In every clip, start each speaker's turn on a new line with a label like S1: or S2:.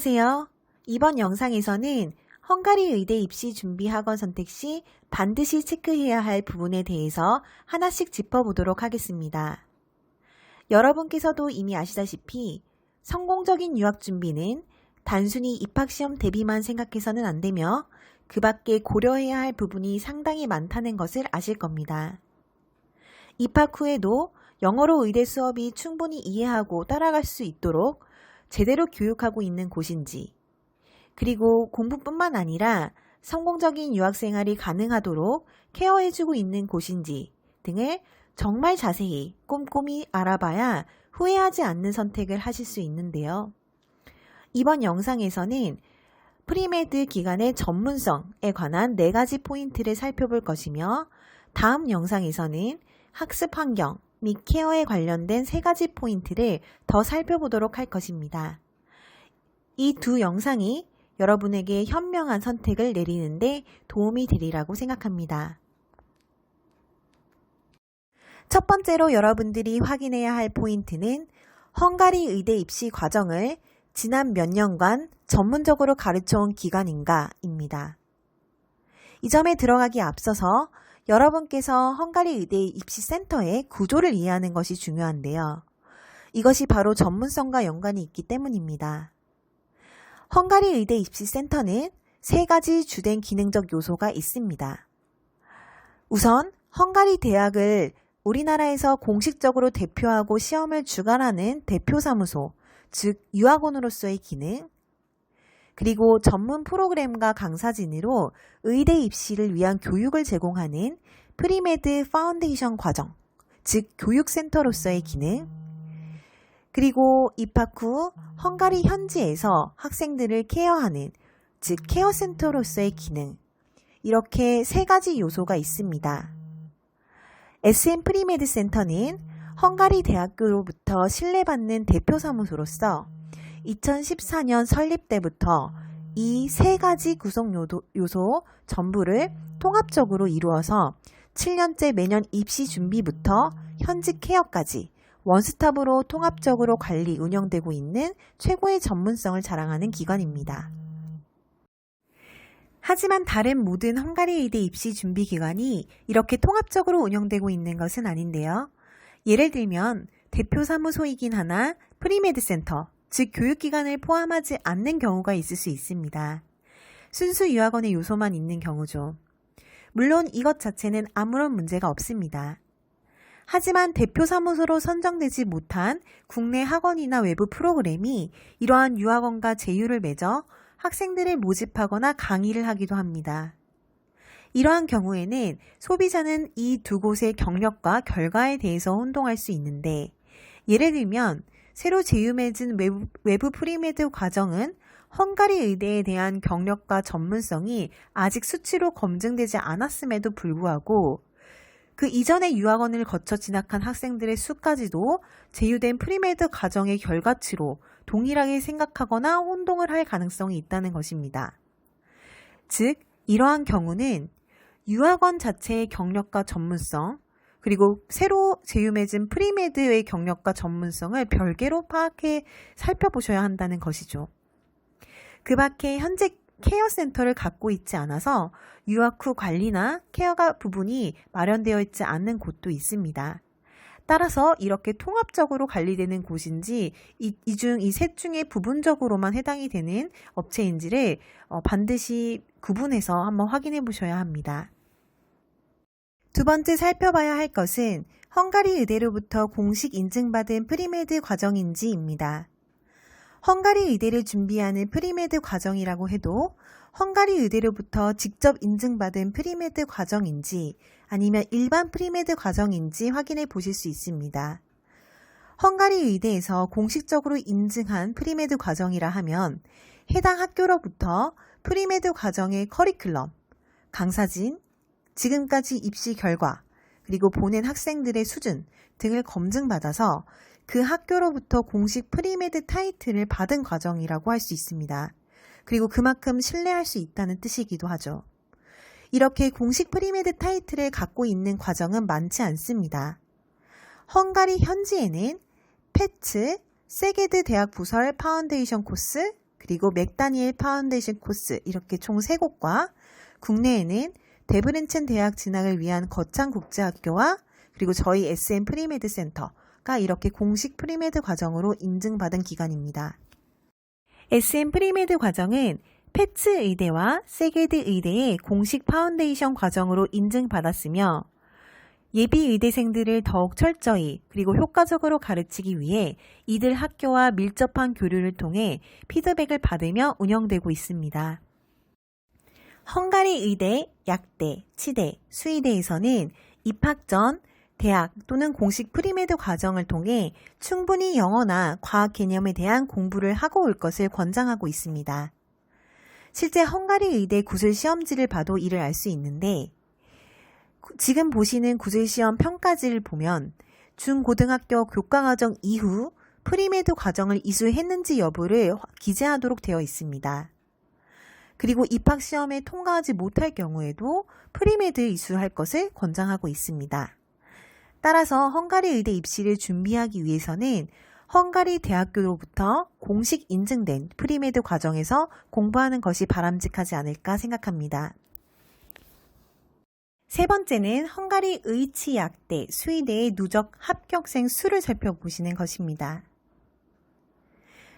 S1: 안녕하세요. 이번 영상에서는 헝가리 의대 입시 준비 학원 선택 시 반드시 체크해야 할 부분에 대해서 하나씩 짚어보도록 하겠습니다. 여러분께서도 이미 아시다시피 성공적인 유학 준비는 단순히 입학시험 대비만 생각해서는 안 되며 그 밖에 고려해야 할 부분이 상당히 많다는 것을 아실 겁니다. 입학 후에도 영어로 의대 수업이 충분히 이해하고 따라갈 수 있도록 제대로 교육하고 있는 곳인지, 그리고 공부뿐만 아니라 성공적인 유학생활이 가능하도록 케어해주고 있는 곳인지 등을 정말 자세히 꼼꼼히 알아봐야 후회하지 않는 선택을 하실 수 있는데요. 이번 영상에서는 프리메드 기간의 전문성에 관한 4가지 포인트를 살펴볼 것이며, 다음 영상에서는 학습 환경 및 케어에 관련된 3가지 포인트를 더 살펴보도록 할 것입니다. 이 두 영상이 여러분에게 현명한 선택을 내리는데 도움이 되리라고 생각합니다. 첫 번째로 여러분들이 확인해야 할 포인트는 헝가리 의대 입시 과정을 지난 몇 년간 전문적으로 가르쳐온 기관인가입니다. 이 점에 들어가기 앞서서 여러분께서 헝가리 의대 입시센터의 구조를 이해하는 것이 중요한데요. 이것이 바로 전문성과 연관이 있기 때문입니다. 헝가리 의대 입시센터는 3가지 주된 기능적 요소가 있습니다. 우선 헝가리 대학을 우리나라에서 공식적으로 대표하고 시험을 주관하는 대표사무소, 즉 유학원으로서의 기능, 그리고 전문 프로그램과 강사진으로 의대 입시를 위한 교육을 제공하는 프리메드 파운데이션 과정, 즉 교육센터로서의 기능, 그리고 입학 후 헝가리 현지에서 학생들을 케어하는, 즉 케어센터로서의 기능, 이렇게 3가지 요소가 있습니다. SM 프리메드 센터는 헝가리 대학교로부터 신뢰받는 대표사무소로서 2014년 설립 때부터 이 3가지 구성 요소 전부를 통합적으로 이루어서 7년째 매년 입시 준비부터 현직 케어까지 원스톱으로 통합적으로 관리, 운영되고 있는 최고의 전문성을 자랑하는 기관입니다. 하지만 다른 모든 헝가리 의대 입시 준비 기관이 이렇게 통합적으로 운영되고 있는 것은 아닌데요. 예를 들면 대표 사무소이긴 하나 프리메드 센터, 즉 교육기관을 포함하지 않는 경우가 있을 수 있습니다. 순수 유학원의 요소만 있는 경우죠. 물론 이것 자체는 아무런 문제가 없습니다. 하지만 대표 사무소로 선정되지 못한 국내 학원이나 외부 프로그램이 이러한 유학원과 제휴를 맺어 학생들을 모집하거나 강의를 하기도 합니다. 이러한 경우에는 소비자는 이 두 곳의 경력과 결과에 대해서 혼동할 수 있는데, 예를 들면 새로 제휴 맺은 외부 프리메드 과정은 헝가리 의대에 대한 경력과 전문성이 아직 수치로 검증되지 않았음에도 불구하고 그 이전의 유학원을 거쳐 진학한 학생들의 수까지도 제휴된 프리메드 과정의 결과치로 동일하게 생각하거나 혼동을 할 가능성이 있다는 것입니다. 즉, 이러한 경우는 유학원 자체의 경력과 전문성, 그리고 새로 제휴 맺은 프리메드의 경력과 전문성을 별개로 살펴보셔야 한다는 것이죠. 그 밖에 현재 케어센터를 갖고 있지 않아서 유학 후 관리나 케어가 부분이 마련되어 있지 않는 곳도 있습니다. 따라서 이렇게 통합적으로 관리되는 곳인지 이 셋 중에 부분적으로만 해당이 되는 업체인지를 반드시 구분해서 한번 확인해 보셔야 합니다. 두 번째 살펴봐야 할 것은 헝가리 의대로부터 공식 인증받은 프리메드 과정인지입니다. 헝가리 의대를 준비하는 프리메드 과정이라고 해도 헝가리 의대로부터 직접 인증받은 프리메드 과정인지 아니면 일반 프리메드 과정인지 확인해 보실 수 있습니다. 헝가리 의대에서 공식적으로 인증한 프리메드 과정이라 하면 해당 학교로부터 프리메드 과정의 커리큘럼, 강사진, 지금까지 입시 결과, 그리고 보낸 학생들의 수준 등을 검증받아서 그 학교로부터 공식 프리메드 타이틀을 받은 과정이라고 할 수 있습니다. 그리고 그만큼 신뢰할 수 있다는 뜻이기도 하죠. 이렇게 공식 프리메드 타이틀을 갖고 있는 과정은 많지 않습니다. 헝가리 현지에는 페츠, 세게드 대학 부설 파운데이션 코스, 그리고 맥다니엘 파운데이션 코스 이렇게 총 3곳과 국내에는 데브렌첸 대학 진학을 위한 거창 국제학교와 그리고 저희 SM 프리메드 센터가 이렇게 공식 프리메드 과정으로 인증받은 기관입니다. SM 프리메드 과정은 패츠 의대와 세게드 의대의 공식 파운데이션 과정으로 인증받았으며 예비 의대생들을 더욱 철저히 그리고 효과적으로 가르치기 위해 이들 학교와 밀접한 교류를 통해 피드백을 받으며 운영되고 있습니다. 헝가리 의대, 약대, 치대, 수의대에서는 입학 전 대학 또는 공식 프리메드 과정을 통해 충분히 영어나 과학 개념에 대한 공부를 하고 올 것을 권장하고 있습니다. 실제 헝가리 의대 구술 시험지를 봐도 이를 알 수 있는데 지금 보시는 구술시험 평가지를 보면 중고등학교 교과과정 이후 프리메드 과정을 이수했는지 여부를 기재하도록 되어 있습니다. 그리고 입학시험에 통과하지 못할 경우에도 프리메드 이수할 것을 권장하고 있습니다. 따라서 헝가리 의대 입시를 준비하기 위해서는 헝가리 대학교로부터 공식 인증된 프리메드 과정에서 공부하는 것이 바람직하지 않을까 생각합니다. 세 번째는 헝가리 의치약대, 수의대의 누적 합격생 수를 살펴보시는 것입니다.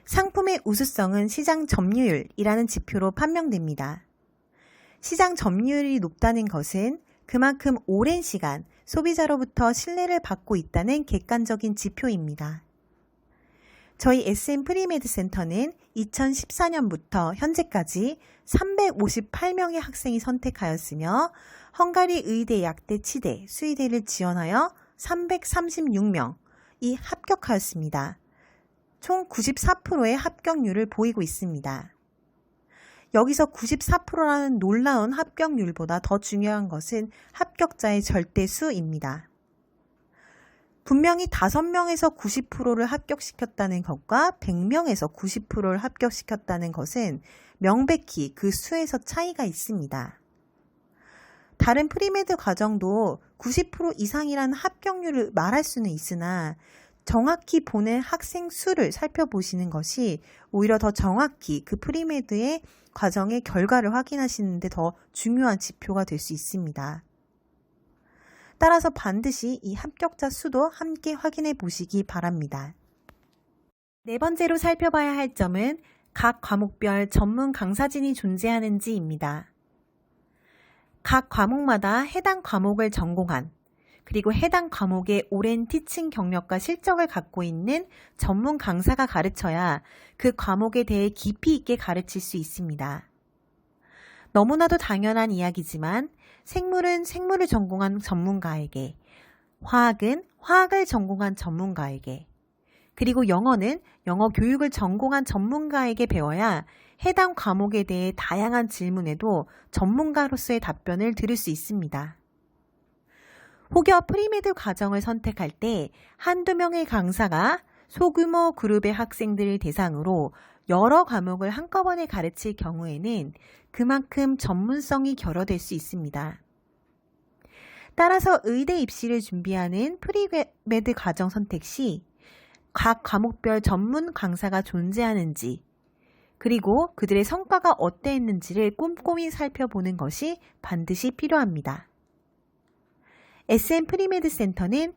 S1: 상품의 우수성은 시장 점유율이라는 지표로 판명됩니다. 시장 점유율이 높다는 것은 그만큼 오랜 시간 소비자로부터 신뢰를 받고 있다는 객관적인 지표입니다. 저희 SM 프리메드 센터는 2014년부터 현재까지 358명의 학생이 선택하였으며 헝가리 의대, 약대, 치대, 수의대를 지원하여 336명이 합격하였습니다. 총 94%의 합격률을 보이고 있습니다. 여기서 94%라는 놀라운 합격률보다 더 중요한 것은 합격자의 절대수입니다. 분명히 5명에서 90%를 합격시켰다는 것과 100명에서 90%를 합격시켰다는 것은 명백히 그 수에서 차이가 있습니다. 다른 프리메드 과정도 90% 이상이라는 합격률을 말할 수는 있으나 정확히 보는 학생 수를 살펴보시는 것이 오히려 더 정확히 그 프리메드의 과정의 결과를 확인하시는 데 더 중요한 지표가 될 수 있습니다. 따라서 반드시 이 합격자 수도 함께 확인해 보시기 바랍니다. 네 번째로 살펴봐야 할 점은 각 과목별 전문 강사진이 존재하는지입니다. 각 과목마다 해당 과목을 전공한 그리고 해당 과목의 오랜 티칭 경력과 실적을 갖고 있는 전문 강사가 가르쳐야 그 과목에 대해 깊이 있게 가르칠 수 있습니다. 너무나도 당연한 이야기지만 생물은 생물을 전공한 전문가에게, 화학은 화학을 전공한 전문가에게, 그리고 영어는 영어 교육을 전공한 전문가에게 배워야 해당 과목에 대해 다양한 질문에도 전문가로서의 답변을 들을 수 있습니다. 혹여 프리메드 과정을 선택할 때 한두 명의 강사가 소규모 그룹의 학생들을 대상으로 여러 과목을 한꺼번에 가르칠 경우에는 그만큼 전문성이 결여될 수 있습니다. 따라서 의대 입시를 준비하는 프리메드 과정 선택 시 각 과목별 전문 강사가 존재하는지 그리고 그들의 성과가 어땠는지를 꼼꼼히 살펴보는 것이 반드시 필요합니다. SM 프리메드 센터는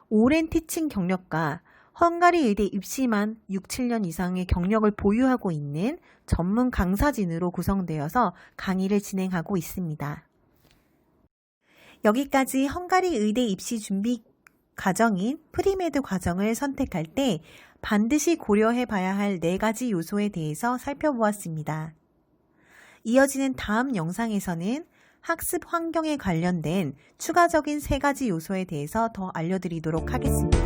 S1: 오랜 티칭 경력과 헝가리 의대 입시만 6, 7년 이상의 경력을 보유하고 있는 전문 강사진으로 구성되어서 강의를 진행하고 있습니다. 여기까지 헝가리 의대 입시 준비 과정인 프리메드 과정을 선택할 때 반드시 고려해 봐야 할 4가지 요소에 대해서 살펴보았습니다. 이어지는 다음 영상에서는 학습 환경에 관련된 추가적인 3가지 요소에 대해서 더 알려드리도록 하겠습니다.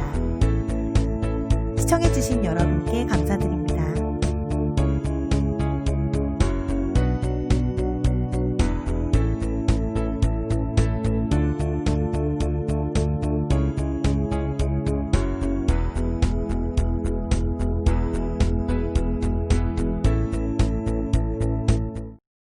S1: 시청해주신 여러분께 감사드립니다.